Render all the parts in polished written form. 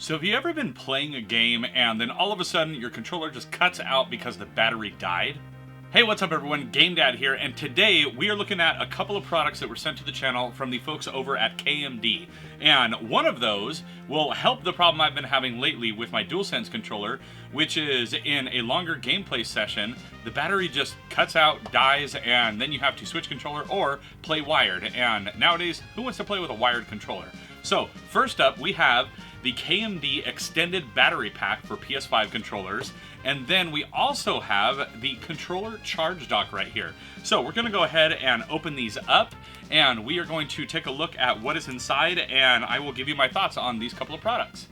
So have you ever been playing a game and then all of a sudden your controller just cuts out because the battery died? Hey, what's up everyone? GameDad here, and today we are looking at a couple of products that were sent to the channel from the folks over at KMD. And one of those will help the problem I've been having lately with my DualSense controller, which is in a longer gameplay session, the battery just cuts out, dies, and then you have to switch controller or play wired. And nowadays, who wants to play with a wired controller? So, first up, we have the KMD extended battery pack for PS5 controllers, and then we also have the controller charge dock right here. So we're going to go ahead and open these up, and we are going to take a look at what is inside, and I will give you my thoughts on these couple of products.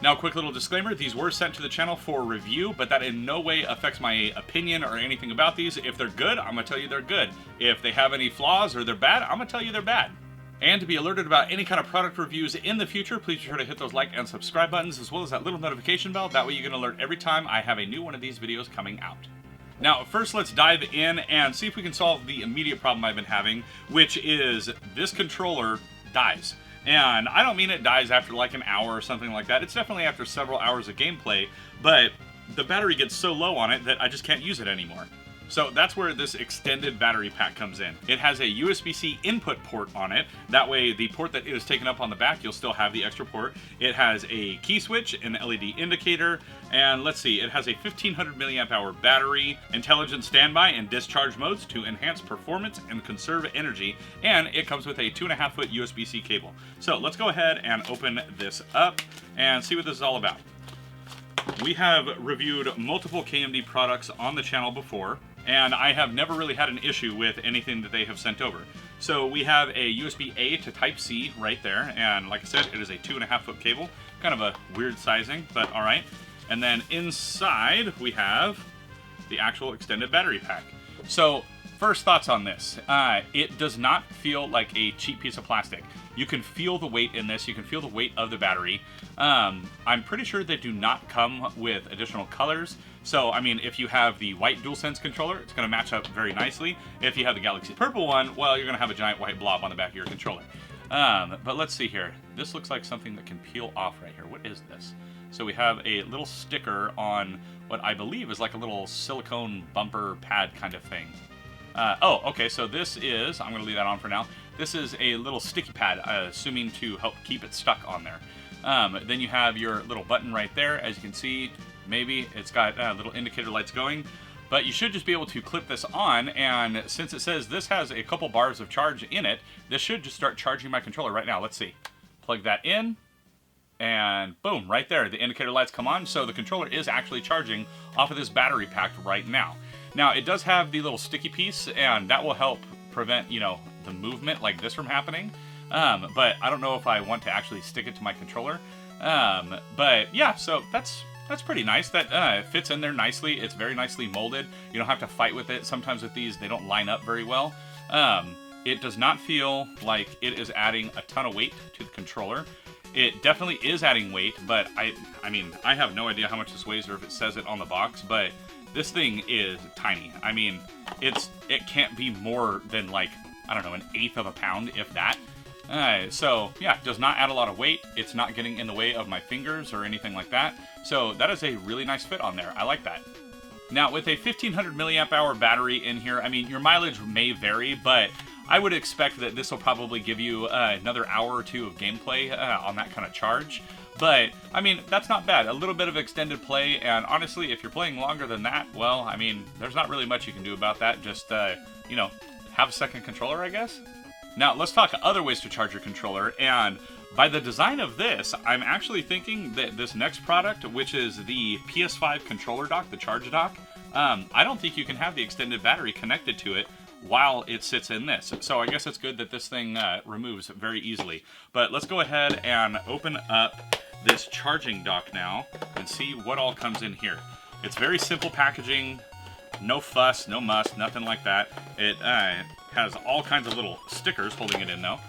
Now, a quick little disclaimer, these were sent to the channel for review, but that in no way affects my opinion or anything about these. If they're good, I'm going to tell you they're good. If they have any flaws or they're bad, I'm going to tell you they're bad. And to be alerted about any kind of product reviews in the future, please be sure to hit those like and subscribe buttons, as well as that little notification bell. That way you get an alert every time I have a new one of these videos coming out. Now, first let's dive in and see if we can solve the immediate problem I've been having, which is this controller dies. And I don't mean it dies after like an hour or something like that. It's definitely after several hours of gameplay, but the battery gets so low on it that I just can't use it anymore. So that's where this extended battery pack comes in. It has a USB-C input port on it. That way the port that is taken up on the back, you'll still have the extra port. It has a key switch, an LED indicator, and let's see, it has a 1500 milliamp hour battery, intelligent standby and discharge modes to enhance performance and conserve energy, and it comes with a 2.5 foot USB-C cable. So let's go ahead and open this up and see what this is all about. We have reviewed multiple KMD products on the channel before, and I have never really had an issue with anything that they have sent over. So we have a USB-A to Type-C right there, and like I said, it is a 2.5 foot cable. Kind of a weird sizing, but alright. And then inside, we have the actual extended battery pack. So, first thoughts on this. It does not feel like a cheap piece of plastic. You can feel the weight in this, you can feel the weight of the battery. I'm pretty sure they do not come with additional colors. So, I mean, if you have the white DualSense controller, it's going to match up very nicely. If you have the Galaxy Purple one, well, you're going to have a giant white blob on the back of your controller. But let's see here. This looks like something that can peel off right here. What is this? So we have a little sticker on what I believe is like a little silicone bumper pad kind of thing. Oh, okay, so this is, I'm going to leave that on for now. This is a little sticky pad, assuming to help keep it stuck on there. Then you have your little button right there. As you can see, maybe it's got little indicator lights going. But you should just be able to clip this on, and since it says this has a couple bars of charge in it, this should just start charging my controller right now. Let's see. Plug that in, and boom, right there, the indicator lights come on, so the controller is actually charging off of this battery pack right now. Now, it does have the little sticky piece, and that will help prevent, you know, the movement like this from happening. But I don't know if I want to actually stick it to my controller. But yeah, so that's pretty nice. That fits in there nicely. It's very nicely molded. You don't have to fight with it. Sometimes with these, they don't line up very well. It does not feel like it is adding a ton of weight to the controller. It definitely is adding weight, but I mean, I have no idea how much this weighs or if it says it on the box, but this thing is tiny. I mean, it can't be more than like, I don't know, 1/8 of a pound, if that. So, yeah, it does not add a lot of weight. It's not getting in the way of my fingers or anything like that. So that is a really nice fit on there. I like that. Now, with a 1500 milliamp hour battery in here, I mean, your mileage may vary, but I would expect that this will probably give you another hour or two of gameplay on that kind of charge. But, I mean, that's not bad. A little bit of extended play, and honestly, if you're playing longer than that, well, I mean, there's not really much you can do about that. Just, you know, have a second controller, I guess. Now, let's talk other ways to charge your controller, and by the design of this, I'm actually thinking that this next product, which is the PS5 controller dock, the charge dock, I don't think you can have the extended battery connected to it while it sits in this. So I guess it's good that this thing removes very easily. But let's go ahead and open up this charging dock now and see what all comes in here. It's very simple packaging, no fuss, no muss, nothing like that. It has all kinds of little stickers holding it in though.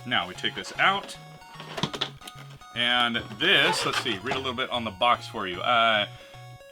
Now we take this out, and this, let's see, read a little bit on the box for you.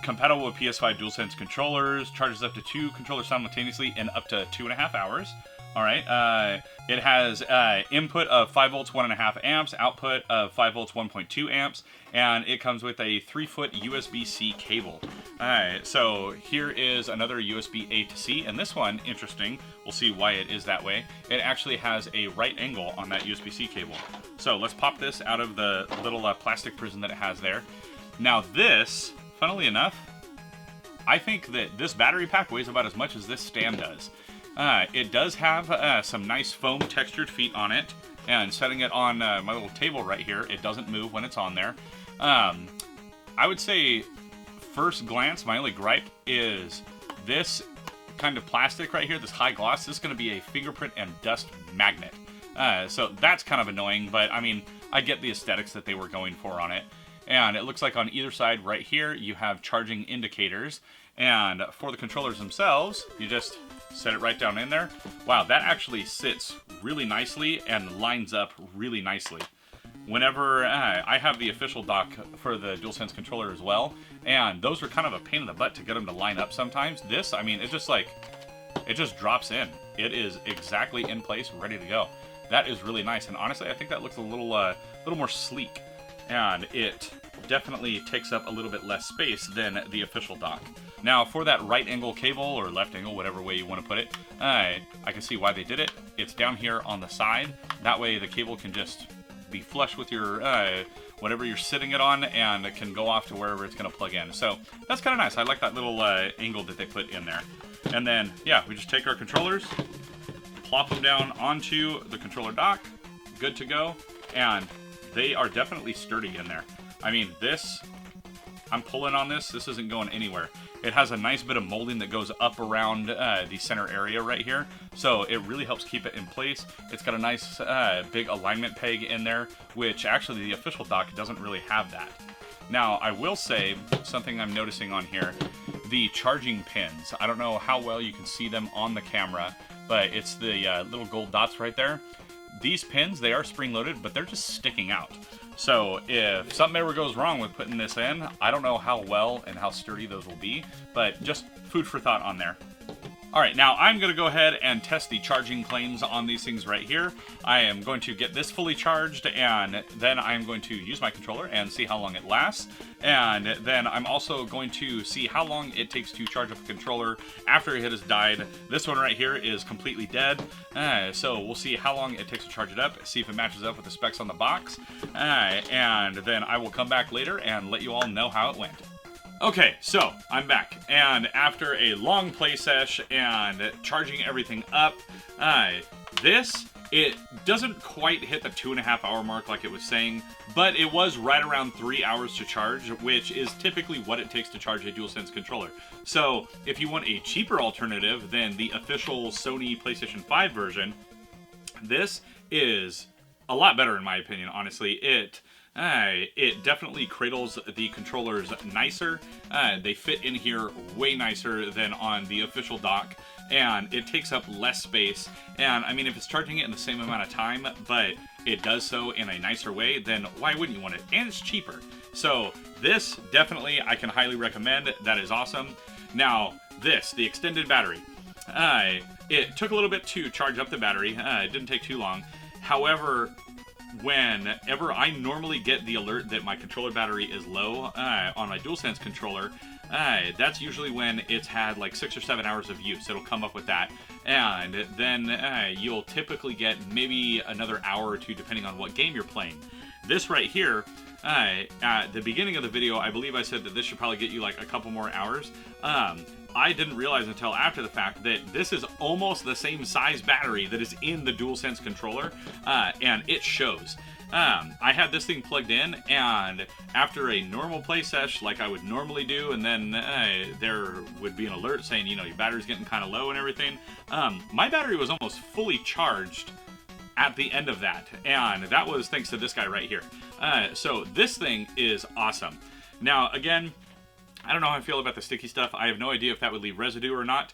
Compatible with PS5 DualSense controllers, charges up to 2 controllers simultaneously in up to 2.5 hours. All right. It has input of 5 volts, 1.5 amps, output of 5 volts, 1.2 amps, and it comes with a 3-foot USB-C cable. All right, so here is another USB-A to C, and this one, interesting, we'll see why it is that way. It actually has a right angle on that USB-C cable. So let's pop this out of the little plastic prison that it has there. Now this, funnily enough, I think that this battery pack weighs about as much as this stand does. It does have some nice foam textured feet on it, and setting it on my little table right here, it doesn't move when it's on there. I would say, first glance, my only gripe is this kind of plastic right here, this high gloss. This is going to be a fingerprint and dust magnet. So that's kind of annoying, but I mean, I get the aesthetics that they were going for on it. And it looks like on either side right here, you have charging indicators. And for the controllers themselves, you just set it right down in there. Wow, that actually sits really nicely and lines up really nicely. Whenever I have the official dock for the DualSense controller as well, and those are kind of a pain in the butt to get them to line up sometimes. This, I mean, it just drops in. It is exactly in place, ready to go. That is really nice, and honestly, I think that looks a little more sleek, and it definitely takes up a little bit less space than the official dock. Now, for that right angle cable, or left angle, whatever way you want to put it, I can see why they did it. It's down here on the side. That way the cable can just be flush with your whatever you're sitting it on, and it can go off to wherever it's going to plug in. So that's kind of nice. I like that little angle that they put in there. And then, yeah, we just take our controllers, plop them down onto the controller dock, good to go, and they are definitely sturdy in there. I mean, this, I'm pulling on this isn't going anywhere. It has a nice bit of molding that goes up around the center area right here, so it really helps keep it in place. It's got a nice big alignment peg in there, which actually the official dock doesn't really have that. Now, I will say something I'm noticing on here, the charging pins. I don't know how well you can see them on the camera, but it's the little gold dots right there. These pins, they are spring-loaded, but they're just sticking out. So if something ever goes wrong with putting this in, I don't know how well and how sturdy those will be, but just food for thought on there. All right, now I'm going to go ahead and test the charging claims on these things right here. I am going to get this fully charged, and then I'm going to use my controller and see how long it lasts. And then I'm also going to see how long it takes to charge up a controller after it has died. This one right here is completely dead, so we'll see how long it takes to charge it up, see if it matches up with the specs on the box, and then I will come back later and let you all know how it went. Okay, so I'm back, and after a long play sesh and charging everything up, it doesn't quite hit the 2.5 hour mark like it was saying, but it was right around 3 hours to charge, which is typically what it takes to charge a DualSense controller. So if you want a cheaper alternative than the official Sony PlayStation 5 version, this is a lot better in my opinion, honestly. It definitely cradles the controllers nicer. They fit in here way nicer than on the official dock, and it takes up less space. And I mean, if it's charging it in the same amount of time, but it does so in a nicer way, then why wouldn't you want it? And it's cheaper. So this definitely I can highly recommend. That is awesome. Now this, the extended battery. It took a little bit to charge up the battery. It didn't take too long. However, whenever I normally get the alert that my controller battery is low on my DualSense controller, that's usually when it's had like 6 or 7 hours of use. It'll come up with that, and then you'll typically get maybe another hour or two depending on what game you're playing. This right here, at the beginning of the video, I believe I said that this should probably get you like a couple more hours. I didn't realize until after the fact that this is almost the same size battery that is in the DualSense controller, and it shows. I had this thing plugged in, and after a normal play sesh like I would normally do, and then there would be an alert saying, you know, your battery's getting kind of low and everything, my battery was almost fully charged at the end of that, and that was thanks to this guy right here. So this thing is awesome. Now, again, I don't know how I feel about the sticky stuff. I have no idea if that would leave residue or not.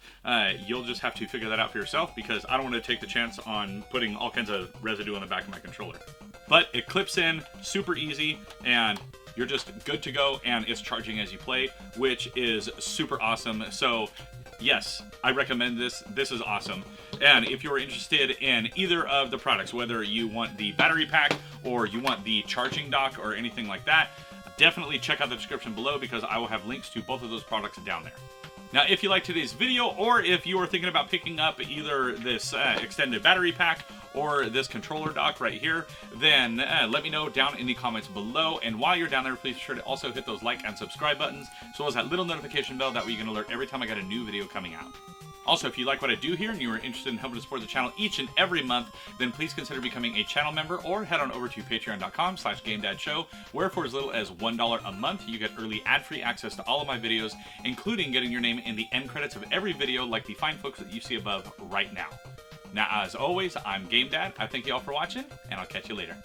You'll just have to figure that out for yourself, because I don't want to take the chance on putting all kinds of residue on the back of my controller. But it clips in super easy, and you're just good to go, and it's charging as you play, which is super awesome. So Yes, I recommend this. This is awesome. And if you're interested in either of the products, whether you want the battery pack or you want the charging dock or anything like that, definitely check out the description below because I will have links to both of those products down there. Now, if you like today's video, or if you are thinking about picking up either this extended battery pack or this controller dock right here, then let me know down in the comments below. And while you're down there, please be sure to also hit those like and subscribe buttons, as well as that little notification bell. That way you can alert every time I got a new video coming out. Also, if you like what I do here and you are interested in helping to support the channel each and every month, then please consider becoming a channel member or head on over to patreon.com/GameDadShow, where for as little as $1 a month, you get early ad-free access to all of my videos, including getting your name in the end credits of every video like the fine folks that you see above right now. Now, as always, I'm GameDad. I thank you all for watching, and I'll catch you later.